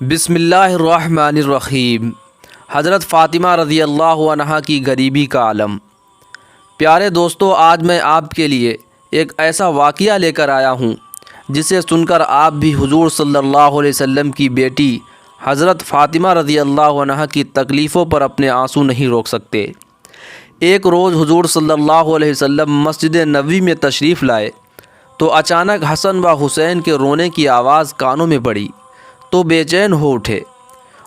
بسم اللہ الرحمن الرحیم۔ حضرت فاطمہ رضی اللہ عنہا کی غریبی کا عالم۔ پیارے دوستو، آج میں آپ کے لیے ایک ایسا واقعہ لے کر آیا ہوں جسے سن کر آپ بھی حضور صلی اللہ علیہ وسلم کی بیٹی حضرت فاطمہ رضی اللہ عنہا کی تکلیفوں پر اپنے آنسو نہیں روک سکتے۔ ایک روز حضور صلی اللہ علیہ وسلم مسجد نبوی میں تشریف لائے تو اچانک حسن و حسین کے رونے کی آواز کانوں میں پڑی تو بے چین ہو اٹھے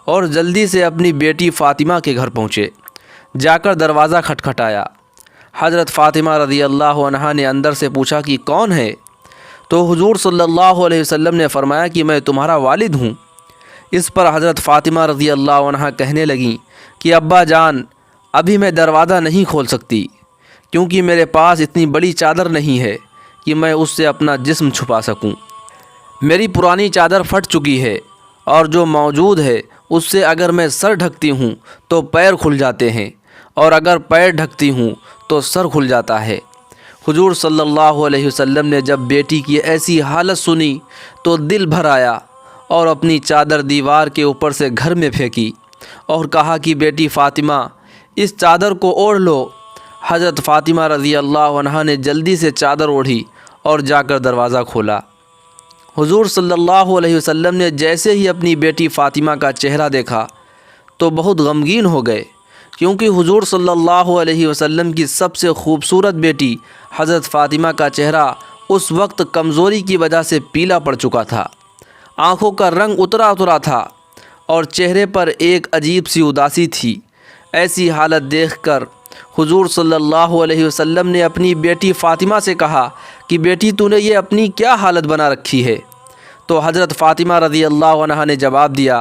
اور جلدی سے اپنی بیٹی فاطمہ کے گھر پہنچے۔ جا کر دروازہ کھٹکھٹایا۔ حضرت فاطمہ رضی اللہ عنہا نے اندر سے پوچھا کہ کون ہے؟ تو حضور صلی اللہ علیہ وسلم نے فرمایا کہ میں تمہارا والد ہوں۔ اس پر حضرت فاطمہ رضی اللہ عنہا کہنے لگیں کہ ابا جان، ابھی میں دروازہ نہیں کھول سکتی کیونکہ میرے پاس اتنی بڑی چادر نہیں ہے کہ میں اس سے اپنا جسم چھپا سکوں۔ میری پرانی چادر پھٹ چکی ہے اور جو موجود ہے اس سے اگر میں سر ڈھکتی ہوں تو پیر کھل جاتے ہیں اور اگر پیر ڈھکتی ہوں تو سر کھل جاتا ہے۔ حضور صلی اللہ علیہ وسلم نے جب بیٹی کی ایسی حالت سنی تو دل بھر آیا اور اپنی چادر دیوار کے اوپر سے گھر میں پھینکی اور کہا کہ بیٹی فاطمہ، اس چادر کو اوڑھ لو۔ حضرت فاطمہ رضی اللہ عنہا نے جلدی سے چادر اوڑھی اور جا کر دروازہ کھولا۔ حضور صلی اللہ علیہ وسلم نے جیسے ہی اپنی بیٹی فاطمہ کا چہرہ دیکھا تو بہت غمگین ہو گئے، کیونکہ حضور صلی اللہ علیہ وسلم کی سب سے خوبصورت بیٹی حضرت فاطمہ کا چہرہ اس وقت کمزوری کی وجہ سے پیلا پڑ چکا تھا، آنکھوں کا رنگ اترا تھا اور چہرے پر ایک عجیب سی اداسی تھی۔ ایسی حالت دیکھ کر حضور صلی اللہ علیہ وسلم نے اپنی بیٹی فاطمہ سے کہا کہ بیٹی تو نے یہ اپنی کیا حالت بنا رکھی ہے؟ تو حضرت فاطمہ رضی اللہ عنہا نے جواب دیا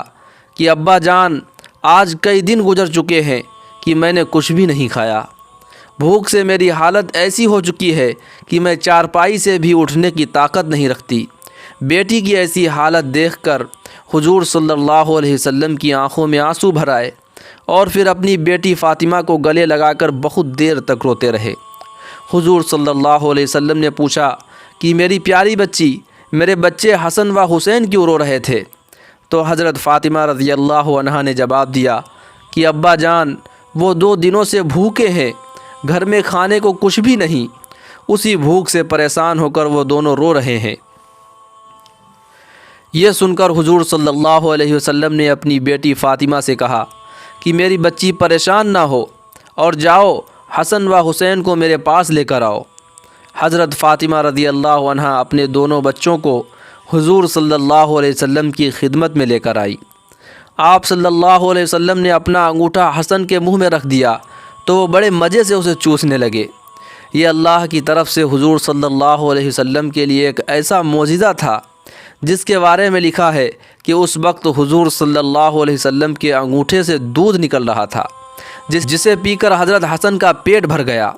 کہ ابا جان، آج کئی دن گزر چکے ہیں کہ میں نے کچھ بھی نہیں کھایا۔ بھوک سے میری حالت ایسی ہو چکی ہے کہ میں چارپائی سے بھی اٹھنے کی طاقت نہیں رکھتی۔ بیٹی کی ایسی حالت دیکھ کر حضور صلی اللہ علیہ وسلم کی آنکھوں میں آنسو بھر آئے اور پھر اپنی بیٹی فاطمہ کو گلے لگا کر بہت دیر تک روتے رہے۔ حضور صلی اللہ علیہ وسلم نے پوچھا کہ میری پیاری بچی، میرے بچے حسن و حسین کیوں رو رہے تھے؟ تو حضرت فاطمہ رضی اللہ عنہا نے جواب دیا کہ ابا جان، وہ 2 دنوں سے بھوکے ہیں، گھر میں کھانے کو کچھ بھی نہیں، اسی بھوک سے پریشان ہو کر وہ دونوں رو رہے ہیں۔ یہ سن کر حضور صلی اللہ علیہ وسلم نے اپنی بیٹی فاطمہ سے کہا کہ میری بچی پریشان نہ ہو اور جاؤ حسن و حسین کو میرے پاس لے کر آؤ۔ حضرت فاطمہ رضی اللہ عنہا اپنے دونوں بچوں کو حضور صلی اللہ علیہ وسلم کی خدمت میں لے کر آئی۔ آپ صلی اللہ علیہ وسلم نے اپنا انگوٹھا حسن کے منہ میں رکھ دیا تو وہ بڑے مزے سے اسے چوسنے لگے۔ یہ اللہ کی طرف سے حضور صلی اللہ علیہ وسلم کے لیے ایک ایسا معجزہ تھا جس کے بارے میں لکھا ہے کہ اس وقت حضور صلی اللہ علیہ وسلم کے انگوٹھے سے دودھ نکل رہا تھا، جسے پی کر حضرت حسن کا پیٹ بھر گیا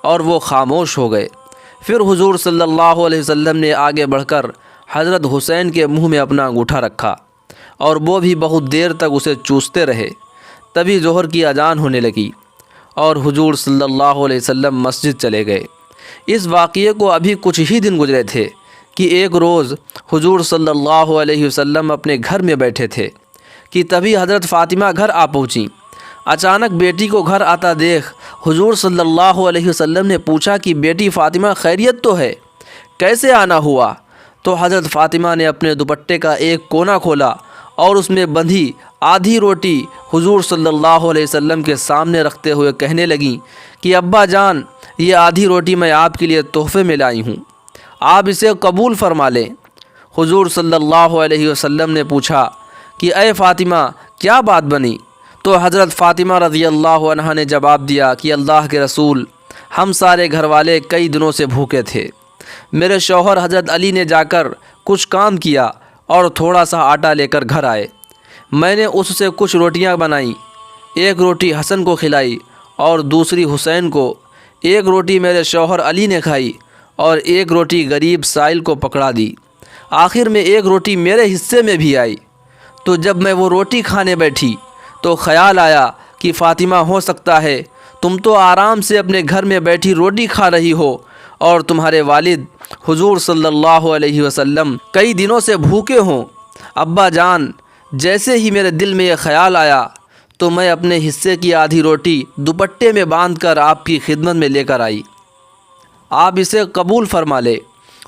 اور وہ خاموش ہو گئے۔ پھر حضور صلی اللہ علیہ وسلم نے آگے بڑھ کر حضرت حسین کے منہ میں اپنا انگوٹھا رکھا اور وہ بھی بہت دیر تک اسے چوستے رہے۔ تبھی ظہر کی اذان ہونے لگی اور حضور صلی اللہ علیہ وسلم مسجد چلے گئے۔ اس واقعے کو ابھی کچھ ہی دن گزرے تھے کہ ایک روز حضور صلی اللہ علیہ وسلم اپنے گھر میں بیٹھے تھے کہ تبھی حضرت فاطمہ گھر آ پہنچیں۔ اچانک بیٹی کو گھر آتا دیکھ حضور صلی اللہ علیہ وسلم نے پوچھا کہ بیٹی فاطمہ خیریت تو ہے؟ کیسے آنا ہوا؟ تو حضرت فاطمہ نے اپنے دوپٹے کا ایک کونا کھولا اور اس میں بندھی آدھی روٹی حضور صلی اللہ علیہ وسلم کے سامنے رکھتے ہوئے کہنے لگیں کہ ابا جان، یہ آدھی روٹی میں آپ کے لیے تحفے میں لائی ہوں، آپ اسے قبول فرما لیں۔ حضور صلی اللہ علیہ وسلم نے پوچھا کہ اے فاطمہ، کیا بات بنی؟ تو حضرت فاطمہ رضی اللہ عنہا نے جواب دیا کہ اللہ کے رسول، ہم سارے گھر والے کئی دنوں سے بھوکے تھے۔ میرے شوہر حضرت علی نے جا کر کچھ کام کیا اور تھوڑا سا آٹا لے کر گھر آئے۔ میں نے اس سے کچھ روٹیاں بنائیں، ایک روٹی حسن کو کھلائی اور دوسری حسین کو، ایک روٹی میرے شوہر علی نے کھائی اور ایک روٹی غریب سائل کو پکڑا دی، آخر میں ایک روٹی میرے حصے میں بھی آئی۔ تو جب میں وہ روٹی کھانے بیٹھی تو خیال آیا کہ فاطمہ، ہو سکتا ہے تم تو آرام سے اپنے گھر میں بیٹھی روٹی کھا رہی ہو اور تمہارے والد حضور صلی اللہ علیہ وسلم کئی دنوں سے بھوکے ہوں۔ ابا جان، جیسے ہی میرے دل میں یہ خیال آیا تو میں اپنے حصے کی آدھی روٹی دوپٹے میں باندھ کر آپ کی خدمت میں لے کر آئی، آپ اسے قبول فرما لے۔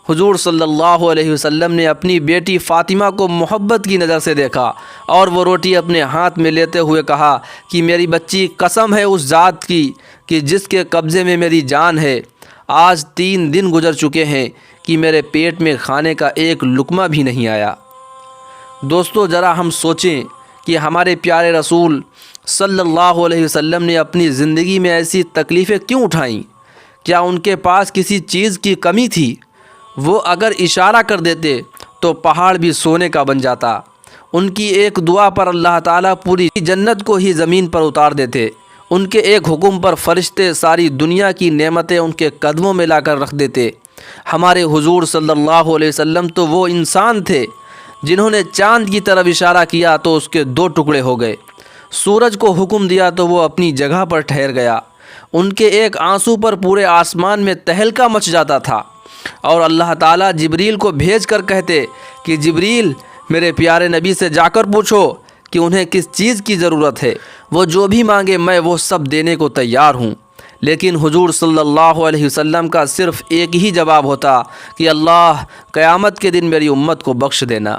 حضور صلی اللہ علیہ وسلم نے اپنی بیٹی فاطمہ کو محبت کی نظر سے دیکھا اور وہ روٹی اپنے ہاتھ میں لیتے ہوئے کہا کہ میری بچی، قسم ہے اس ذات کی کہ جس کے قبضے میں میری جان ہے، آج 3 دن گزر چکے ہیں کہ میرے پیٹ میں کھانے کا ایک لقمہ بھی نہیں آیا۔ دوستو، ذرا ہم سوچیں کہ ہمارے پیارے رسول صلی اللہ علیہ وسلم نے اپنی زندگی میں ایسی تکلیفیں کیوں اٹھائیں؟ کیا ان کے پاس کسی چیز کی کمی تھی؟ وہ اگر اشارہ کر دیتے تو پہاڑ بھی سونے کا بن جاتا۔ ان کی ایک دعا پر اللہ تعالیٰ پوری جنت کو ہی زمین پر اتار دیتے۔ ان کے ایک حکم پر فرشتے ساری دنیا کی نعمتیں ان کے قدموں میں لا کر رکھ دیتے۔ ہمارے حضور صلی اللہ علیہ وسلم تو وہ انسان تھے جنہوں نے چاند کی طرف اشارہ کیا تو اس کے 2 ٹکڑے ہو گئے، سورج کو حکم دیا تو وہ اپنی جگہ پر ٹھہر گیا، ان کے ایک آنسو پر پورے آسمان میں تہلکہ مچ جاتا تھا، اور اللہ تعالیٰ جبریل کو بھیج کر کہتے کہ جبریل، میرے پیارے نبی سے جا کر پوچھو کہ انہیں کس چیز کی ضرورت ہے، وہ جو بھی مانگے میں وہ سب دینے کو تیار ہوں۔ لیکن حضور صلی اللہ علیہ وسلم کا صرف ایک ہی جواب ہوتا کہ اللہ، قیامت کے دن میری امت کو بخش دینا۔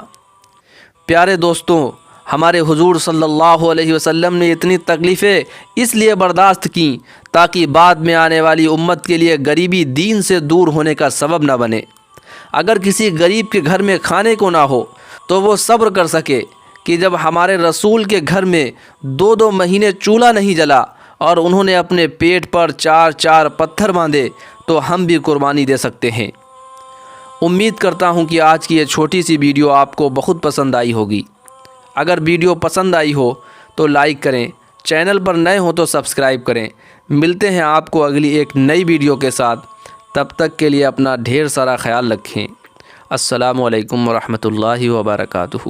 پیارے دوستوں، ہمارے حضور صلی اللہ علیہ وسلم نے اتنی تکلیفیں اس لیے برداشت کیں تاکہ بعد میں آنے والی امت کے لیے غریبی دین سے دور ہونے کا سبب نہ بنے۔ اگر کسی غریب کے گھر میں کھانے کو نہ ہو تو وہ صبر کر سکے کہ جب ہمارے رسول کے گھر میں 2 مہینے چولہا نہیں جلا اور انہوں نے اپنے پیٹ پر 4 پتھر باندھے تو ہم بھی قربانی دے سکتے ہیں۔ امید کرتا ہوں کہ آج کی یہ چھوٹی سی ویڈیو آپ کو بہت پسند آئی ہوگی۔ اگر ویڈیو پسند آئی ہو تو لائک کریں، چینل پر نئے ہوں تو سبسکرائب کریں۔ ملتے ہیں آپ کو اگلی ایک نئی ویڈیو کے ساتھ، تب تک کے لیے اپنا ڈھیر سارا خیال رکھیں۔ السلام علیکم ورحمۃ اللہ وبرکاتہ۔